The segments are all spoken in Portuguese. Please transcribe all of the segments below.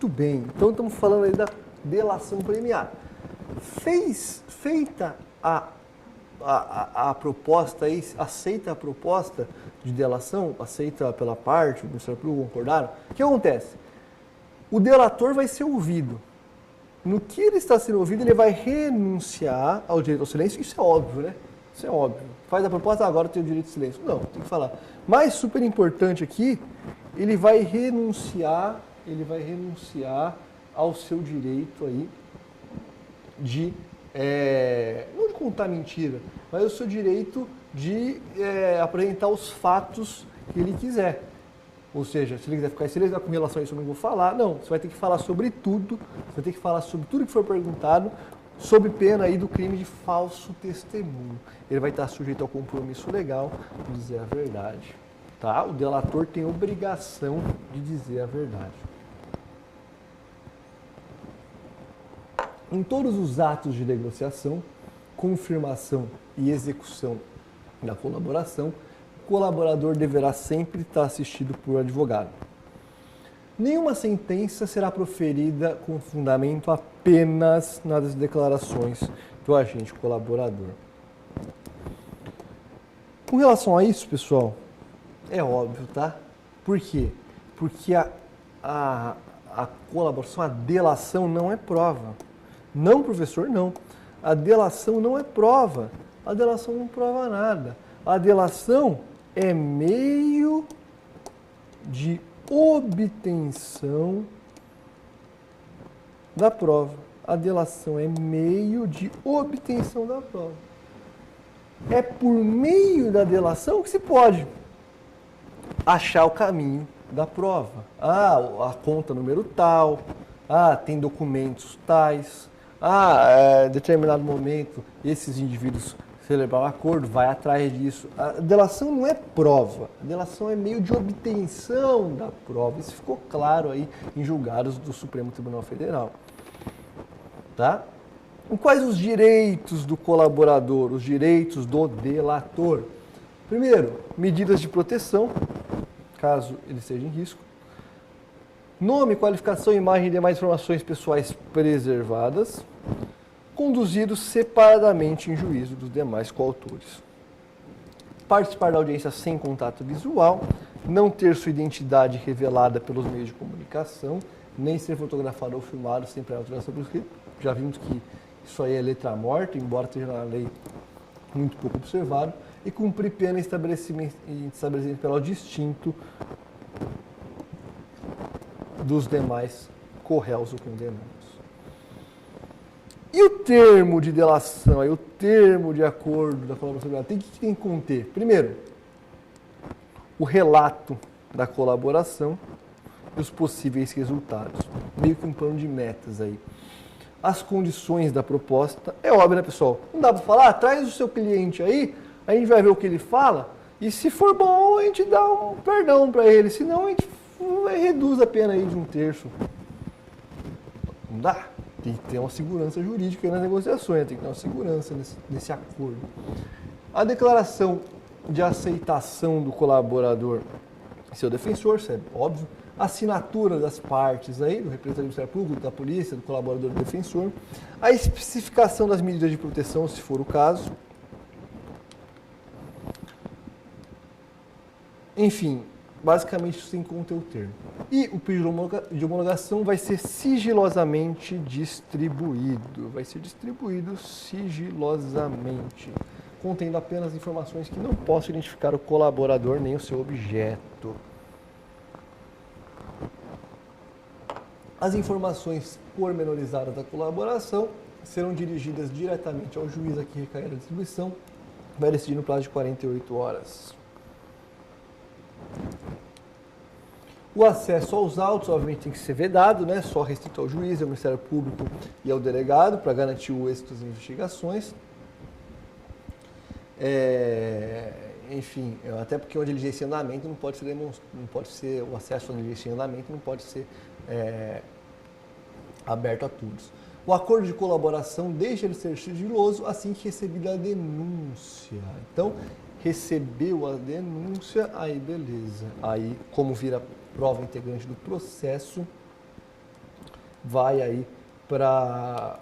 Muito bem. Então estamos falando aí da delação premiada. Feita a proposta aí, aceita a proposta de delação, aceita pela parte, o Ministério Público concordaram, o que acontece? O delator vai ser ouvido. No que ele está sendo ouvido, ele vai renunciar ao direito ao silêncio. Isso é óbvio, né? Isso é óbvio. Faz a proposta, agora tem o direito ao silêncio. Não, tem que falar. Mas, super importante aqui, ele vai renunciar ao seu direito aí de, não de contar mentira, mas o seu direito de apresentar os fatos que ele quiser. Ou seja, se ele quiser ficar em silêncio com relação a isso, eu não vou falar. Não, você vai ter que falar sobre tudo, você vai ter que falar sobre tudo que for perguntado, sob pena aí do crime de falso testemunho. Ele vai estar sujeito ao compromisso legal de dizer a verdade. Tá? O delator tem obrigação de dizer a verdade. Em todos os atos de negociação, confirmação e execução da colaboração, o colaborador deverá sempre estar assistido por advogado. Nenhuma sentença será proferida com fundamento apenas nas declarações do agente colaborador. Com relação a isso, pessoal, é óbvio, tá? Por quê? Porque a colaboração, a delação não é prova. Não, professor, não. A delação não é prova. A delação não prova nada. A delação é meio de obtenção da prova. A delação é meio de obtenção da prova. É por meio da delação que se pode achar o caminho da prova. A conta número tal, tem documentos tais, determinado momento esses indivíduos celebraram acordo, vai atrás disso. A delação não é prova, a delação é meio de obtenção da prova. Isso ficou claro aí em julgados do Supremo Tribunal Federal. Tá? E quais os direitos do colaborador, os direitos do delator? Primeiro, medidas de proteção, caso ele esteja em risco. Nome, qualificação, imagem e demais informações pessoais preservadas. Conduzido separadamente em juízo dos demais coautores. Participar da audiência sem contato visual, não ter sua identidade revelada pelos meios de comunicação, nem ser fotografado ou filmado sem prévia autorização do escrito. Já vimos que isso aí é letra morta, embora esteja na lei muito pouco observado, e cumprir pena em estabelecimento penal distinto dos demais corréus ou condenados. E o termo de delação, o termo de acordo da colaboração, o que tem que conter? Primeiro, o relato da colaboração e os possíveis resultados. Meio que um plano de metas aí. As condições da proposta. É óbvio, né, pessoal? Não dá para falar, traz o seu cliente aí, a gente vai ver o que ele fala, e se for bom, a gente dá um perdão para ele, senão a gente reduz a pena aí de 1/3. Não dá? Tem que ter uma segurança jurídica nas negociações, tem que ter uma segurança nesse acordo. A declaração de aceitação do colaborador e seu defensor, isso é óbvio. A assinatura das partes aí, do representante do Ministério Público, da polícia, do colaborador e do defensor. A especificação das medidas de proteção, se for o caso. Enfim, basicamente isso tem que conter o termo. E o pedido de homologação vai ser sigilosamente distribuído. Vai ser distribuído sigilosamente, contendo apenas informações que não possam identificar o colaborador nem o seu objeto. As informações pormenorizadas da colaboração serão dirigidas diretamente ao juiz a que recair a distribuição, vai decidir no prazo de 48 horas. O acesso aos autos, obviamente, tem que ser vedado, né? Só restrito ao juiz, ao Ministério Público e ao delegado, para garantir o êxito das investigações. Enfim, até porque uma diligência em andamento não pode ser o acesso à diligência em andamento não pode ser aberto a todos. O acordo de colaboração deixa de ser sigiloso assim que recebida a denúncia. Então, recebeu a denúncia, aí beleza. Aí, como vira prova integrante do processo, vai aí para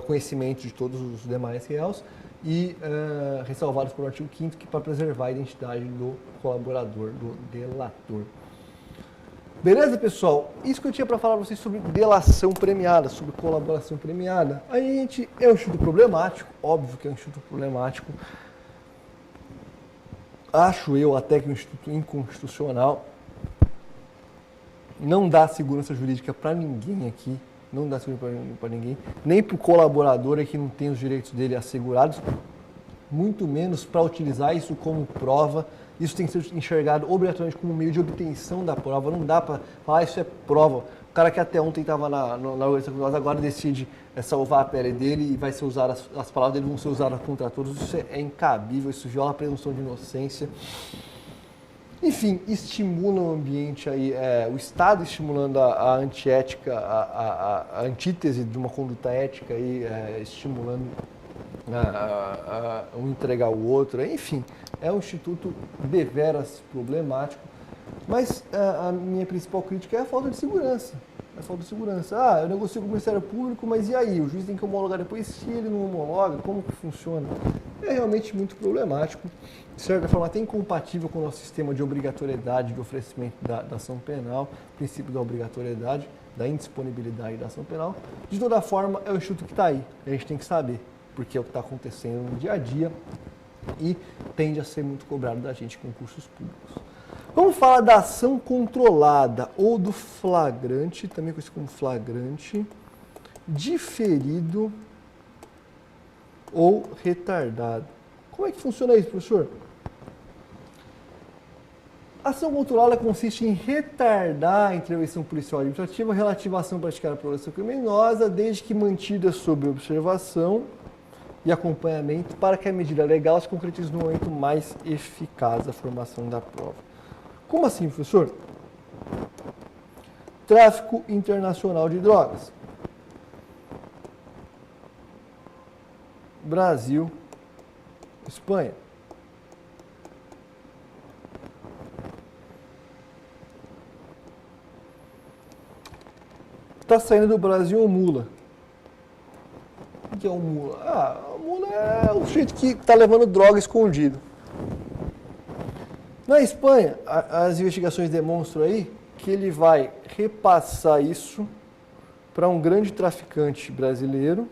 conhecimento de todos os demais réus e ressalvados pelo artigo 5º, que para preservar a identidade do colaborador, do delator. Beleza, pessoal? Isso que eu tinha para falar para vocês sobre delação premiada, sobre colaboração premiada. A gente é um instituto problemático, óbvio que é um instituto problemático. Acho eu até que é um instituto inconstitucional. Não dá segurança jurídica para ninguém aqui, não dá segurança para ninguém, nem para o colaborador que não tem os direitos dele assegurados, muito menos para utilizar isso como prova. Isso tem que ser enxergado obrigatoriamente como meio de obtenção da prova. Não dá para falar isso é prova. O cara que até ontem estava na organização criminosa agora decide salvar a pele dele e vai ser usar as palavras dele vão ser usadas contra todos. Isso é incabível, isso viola a presunção de inocência. Enfim, estimula o ambiente aí, o Estado estimulando a antiética, a antítese de uma conduta ética aí, estimulando um entregar o outro, enfim, é um instituto deveras problemático, mas a minha principal crítica é a falta de segurança. Eu negocio com o Ministério Público, mas e aí? O juiz tem que homologar depois, se ele não homologa, como que funciona? É realmente muito problemático, de certa forma até incompatível com o nosso sistema de obrigatoriedade de oferecimento da ação penal, princípio da obrigatoriedade, da indisponibilidade da ação penal. De toda forma, é o instituto que está aí, a gente tem que saber, porque é o que está acontecendo no dia a dia e tende a ser muito cobrado da gente em concursos públicos. Vamos falar da ação controlada ou do flagrante, também conhecido como flagrante, diferido ou retardado. Como é que funciona isso, professor? A ação controlada consiste em retardar a intervenção policial administrativa relativa à ação praticada pela organização criminosa, desde que mantida sob observação e acompanhamento para que a medida legal se concretize no momento mais eficaz da formação da prova. Como assim, professor? Tráfico internacional de drogas. Brasil, Espanha. Está saindo do Brasil um mula. O que é um mula? O mula é o sujeito que está levando droga escondido. Na Espanha, as investigações demonstram aí que ele vai repassar isso para um grande traficante brasileiro,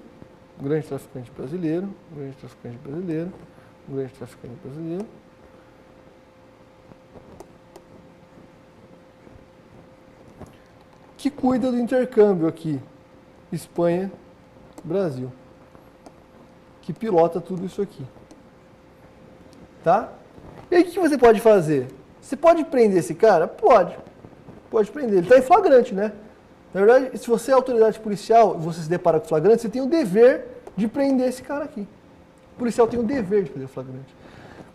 que cuida do intercâmbio aqui, Espanha, Brasil, que pilota tudo isso aqui, tá? E aí o que você pode fazer? Você pode prender esse cara? Pode prender, ele está em flagrante, né? Na verdade, se você é autoridade policial e você se depara com flagrante, você tem o dever de prender esse cara aqui. O policial tem o dever de prender o flagrante.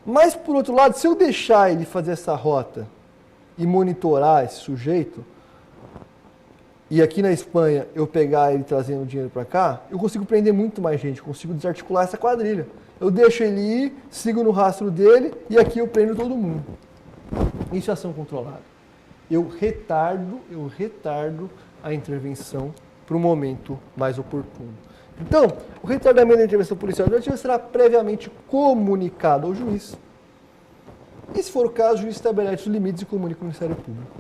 Mas, por outro lado, se eu deixar ele fazer essa rota e monitorar esse sujeito, e aqui na Espanha eu pegar ele trazendo dinheiro para cá, eu consigo prender muito mais gente, consigo desarticular essa quadrilha. Eu deixo ele ir, sigo no rastro dele e aqui eu prendo todo mundo. Isso é ação controlada. Eu retardo a intervenção para o momento mais oportuno. Então, o retardamento da intervenção policial administrativa será previamente comunicado ao juiz. E, se for o caso, o juiz estabelece os limites e comunica ao Ministério Público.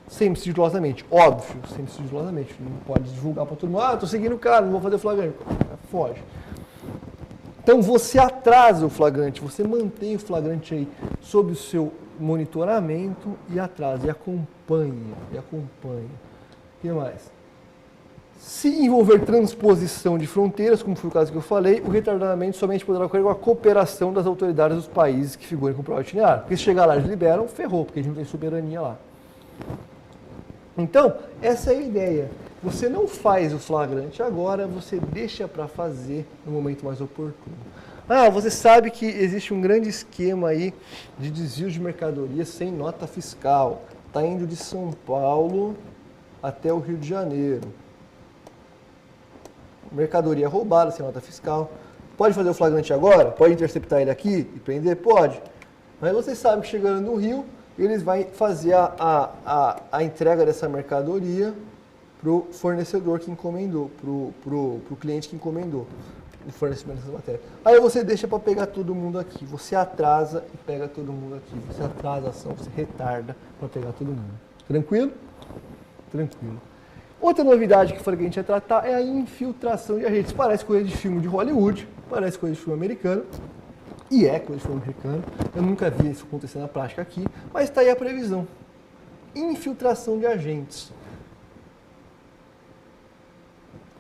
Sempre sigilosamente, óbvio, sempre sigilosamente. Não pode divulgar para todo mundo, estou seguindo o cara, não vou fazer flagrante. Foge. Então, você atrasa o flagrante, você mantém o flagrante aí sob o seu monitoramento e atrasa, e acompanha. O que mais? Se envolver transposição de fronteiras, como foi o caso que eu falei, o retardamento somente poderá ocorrer com a cooperação das autoridades dos países que figurem com prova itinerária. Porque se chegar lá eles liberam, ferrou, porque a gente não tem soberania lá. Então, essa é a ideia. Você não faz o flagrante agora, você deixa para fazer no momento mais oportuno. Você sabe que existe um grande esquema aí de desvio de mercadoria sem nota fiscal. Está indo de São Paulo até o Rio de Janeiro. Mercadoria roubada sem nota fiscal. Pode fazer o flagrante agora? Pode interceptar ele aqui e prender? Pode. Mas você sabe que chegando no Rio, eles vão fazer a entrega dessa mercadoria para o fornecedor que encomendou, para o cliente que encomendou o fornecimento dessa matéria. Aí você deixa para pegar todo mundo aqui. Você atrasa e pega todo mundo aqui. Você atrasa a ação, você retarda para pegar todo mundo. Tranquilo? Tranquilo. Outra novidade que eu falei que a gente ia tratar é a infiltração de agentes. Parece coisa de filme de Hollywood, parece coisa de filme americano, e é coisa de filme americano. Eu nunca vi isso acontecer na prática aqui, mas está aí a previsão. Infiltração de agentes.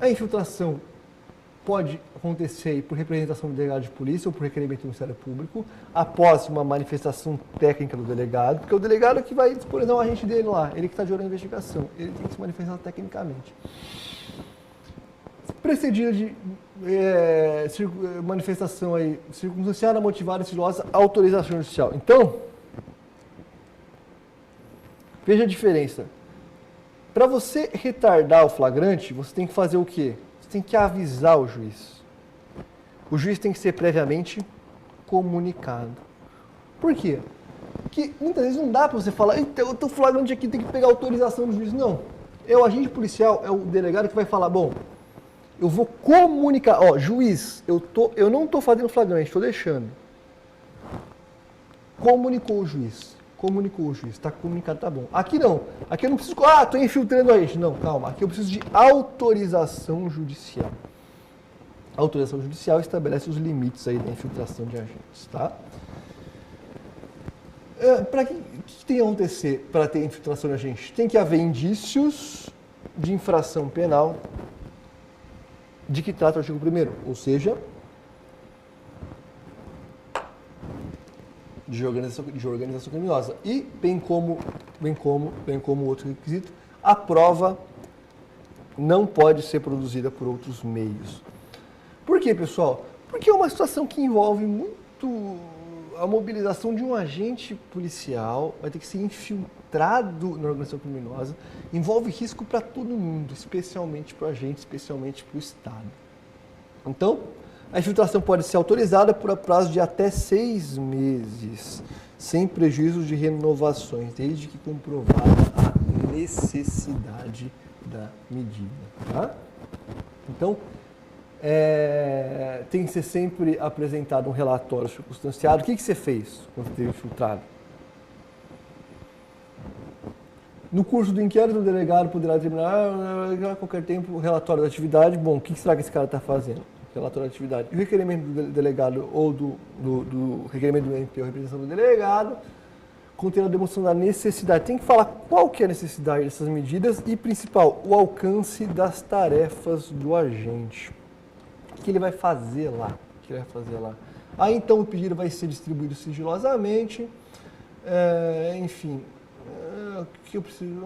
A infiltração pode acontecer por representação do delegado de polícia ou por requerimento do Ministério Público, após uma manifestação técnica do delegado, porque o delegado é que vai disponibilizar um agente dele lá, ele que está de olho na investigação, ele tem que se manifestar tecnicamente. Precedida de manifestação aí, circunstanciada, motivada e sigilosa, autorização judicial. Então, veja a diferença. Para você retardar o flagrante, você tem que fazer o quê? Você tem que avisar o juiz. O juiz tem que ser previamente comunicado. Por quê? Porque muitas vezes não dá para você falar, então eu estou flagrante aqui, tem que pegar autorização do juiz. Não. O agente policial, é o delegado que vai falar, bom, eu vou comunicar, ó, juiz, eu não estou fazendo flagrante, estou deixando. Comunicou o juiz, está comunicado, tá bom. Aqui não, aqui eu não preciso, estou infiltrando a gente. Não, calma, aqui eu preciso de autorização judicial. A autorização judicial estabelece os limites aí da infiltração de agentes, tá? Para que tem que acontecer para ter infiltração de agentes? Tem que haver indícios de infração penal de que trata o artigo 1º, ou seja, de organização criminosa. E, bem como outro requisito, a prova não pode ser produzida por outros meios. Por quê, pessoal? Porque é uma situação que envolve muito a mobilização de um agente policial, vai ter que ser infiltrado na organização criminosa, envolve risco para todo mundo, especialmente para o agente, especialmente para o Estado. Então, a infiltração pode ser autorizada por prazo de até 6 meses, sem prejuízo de renovações, desde que comprovada a necessidade da medida. Tá? Então, tem que ser sempre apresentado um relatório circunstanciado. O que você fez quando teve infiltrado? No curso do inquérito, o delegado poderá determinar a qualquer tempo o relatório da atividade. Bom, o que será que esse cara está fazendo? Relatório da atividade. E o requerimento do delegado ou do requerimento do MP ou representação do delegado contém a demonstração da necessidade. Tem que falar qual que é a necessidade dessas medidas e, principal, o alcance das tarefas do agente. O que ele vai fazer lá? Aí, então, o pedido vai ser distribuído sigilosamente. Enfim, o que eu preciso?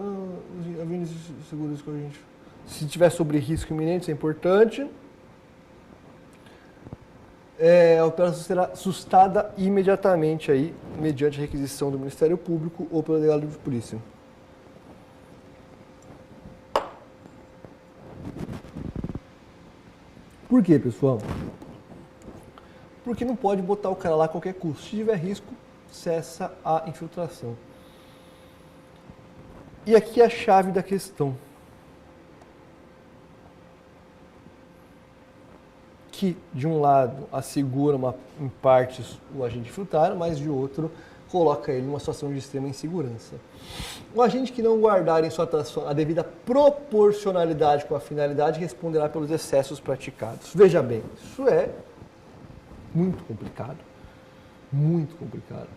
Avisos seguros com a gente. Se tiver sobre risco iminente, isso é importante. A operação será sustada imediatamente aí, mediante requisição do Ministério Público ou pelo delegado de polícia. Por quê, pessoal? Porque não pode botar o cara lá a qualquer custo. Se tiver risco, cessa a infiltração. E aqui é a chave da questão. Que, de um lado, assegura em partes o agente infiltrado, mas de outro, coloca ele numa situação de extrema insegurança. O agente que não guardar em sua atuação a devida proporcionalidade com a finalidade responderá pelos excessos praticados. Veja bem, isso é muito complicado. Muito complicado.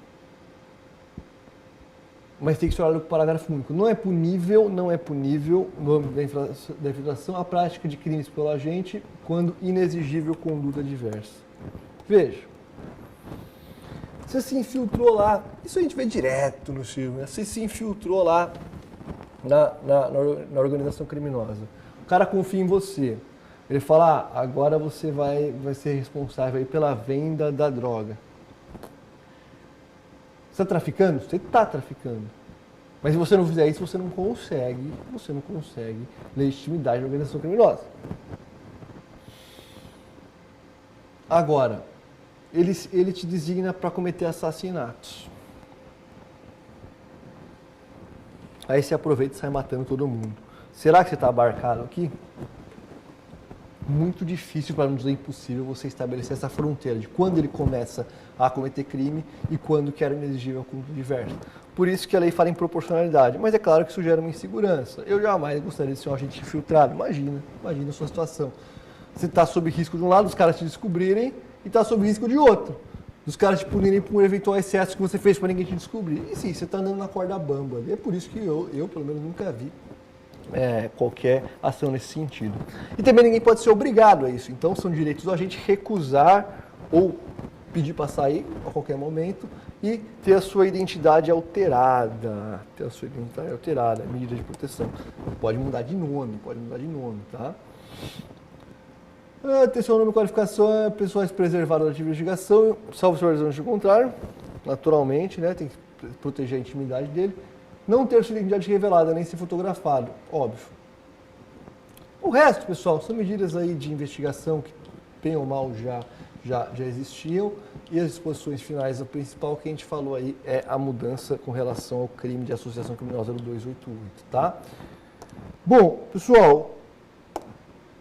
Mas tem que ser olhado para o parágrafo único. Não é punível no âmbito da infiltração a prática de crimes pelo agente quando inexigível conduta diversa. Veja, você se infiltrou lá, isso a gente vê direto no filme, né? Você se infiltrou lá na organização criminosa. O cara confia em você. Ele fala, agora você vai ser responsável aí pela venda da droga. Você está traficando? Você está traficando. Mas se você não fizer isso, você não consegue legitimidade da organização criminosa. Agora, ele te designa para cometer assassinatos. aí você aproveita e sai matando todo mundo. Será que você está abarcado aqui? Muito difícil, para não dizer impossível, você estabelecer essa fronteira de quando ele começa a cometer crime e quando que era inexigível conduta diversa. Por isso que a lei fala em proporcionalidade, mas é claro que isso gera uma insegurança. Eu jamais gostaria de ser um agente infiltrado. Imagina a sua situação. Você está sob risco de um lado, os caras te descobrirem, e está sob risco de outro. Os caras te punirem por um eventual excesso que você fez para ninguém te descobrir. E sim, você está andando na corda bamba. É por isso que eu pelo menos, nunca vi qualquer ação nesse sentido. E também ninguém pode ser obrigado a isso. Então, são direitos do agente recusar ou pedir para sair a qualquer momento e ter a sua identidade alterada. Medida de proteção. Pode mudar de nome, tá? Atenção, nome e qualificação é pessoas preservadas da investigação, salvo se for de contrário, naturalmente, né? Tem que proteger a intimidade dele. Não ter sua identidade revelada, nem ser fotografado, óbvio. O resto, pessoal, são medidas aí de investigação que, bem ou mal, já existiam. E as disposições finais, a principal que a gente falou aí é a mudança com relação ao crime de associação criminosa do 288, tá? Bom, pessoal,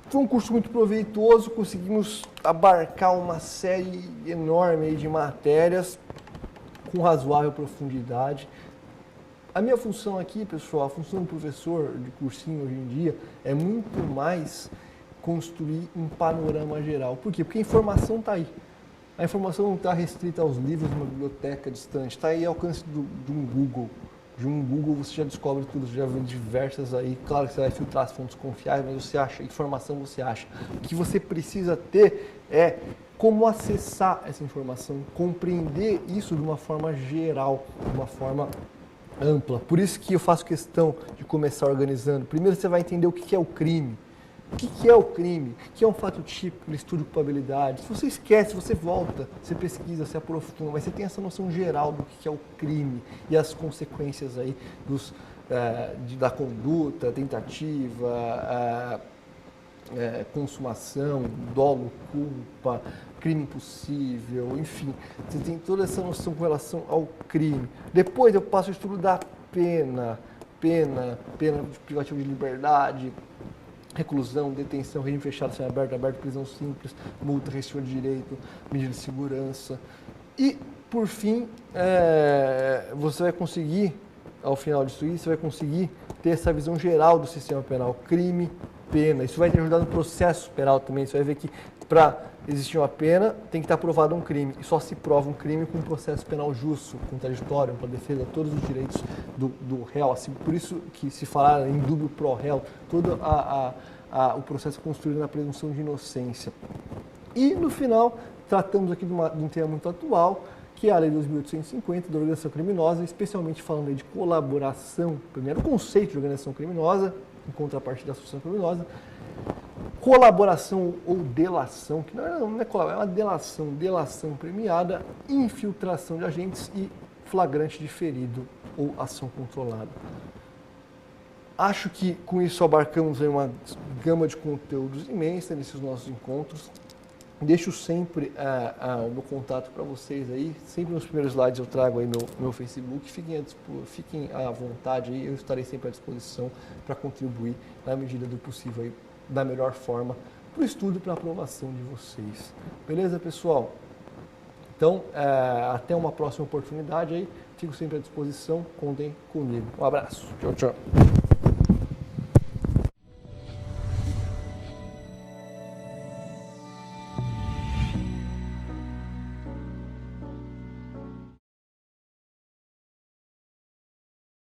foi um curso muito proveitoso, conseguimos abarcar uma série enorme aí de matérias com razoável profundidade. A minha função aqui, pessoal, a função do professor de cursinho hoje em dia é muito mais construir um panorama geral. Por quê? Porque a informação está aí. A informação não está restrita aos livros de uma biblioteca distante, está aí ao alcance de um Google. De um Google você já descobre tudo, já vê diversas aí. Claro que você vai filtrar as fontes confiáveis, mas você acha, informação você acha. O que você precisa ter é como acessar essa informação, compreender isso de uma forma geral, de uma forma ampla. Por isso que eu faço questão de começar organizando. Primeiro você vai entender o que é o crime. O que é o crime? O que é um fato típico, estudo de culpabilidade? Se você esquece, você volta, você pesquisa, você aprofunda, mas você tem essa noção geral do que é o crime e as consequências aí da conduta, tentativa, consumação, dolo, culpa, crime impossível, enfim. Você tem toda essa noção com relação ao crime. Depois eu passo o estudo da pena de privativo de liberdade, reclusão, detenção, regime fechado, semiaberto, prisão simples, multa, restrição de direito, medida de segurança. E, por fim, você vai conseguir, ao final disso aí, você vai conseguir ter essa visão geral do sistema penal, crime, pena. Isso vai te ajudar no processo penal também. Você vai ver que para existir uma pena, tem que estar provado um crime. E só se prova um crime com um processo penal justo, contraditório, para defesa de todos os direitos do réu. Assim, por isso que se falar em dúvio pro réu, todo o processo construído na presunção de inocência. E, no final, tratamos aqui de um tema muito atual, que é a Lei 2.850 da organização criminosa, especialmente falando aí de colaboração, primeiro conceito de organização criminosa, em contrapartida da associação criminosa, colaboração ou delação, que não é colaboração, é uma delação premiada, infiltração de agentes e flagrante de ferido ou ação controlada. Acho que com isso abarcamos aí uma gama de conteúdos imensa nesses nossos encontros. Deixo sempre o meu contato para vocês aí, sempre nos primeiros slides eu trago aí meu Facebook, fiquem à vontade aí, eu estarei sempre à disposição para contribuir na medida do possível aí, da melhor forma para o estudo e para a aprovação de vocês. Beleza, pessoal? Então, até uma próxima oportunidade aí, fico sempre à disposição, contem comigo. Um abraço, tchau, tchau.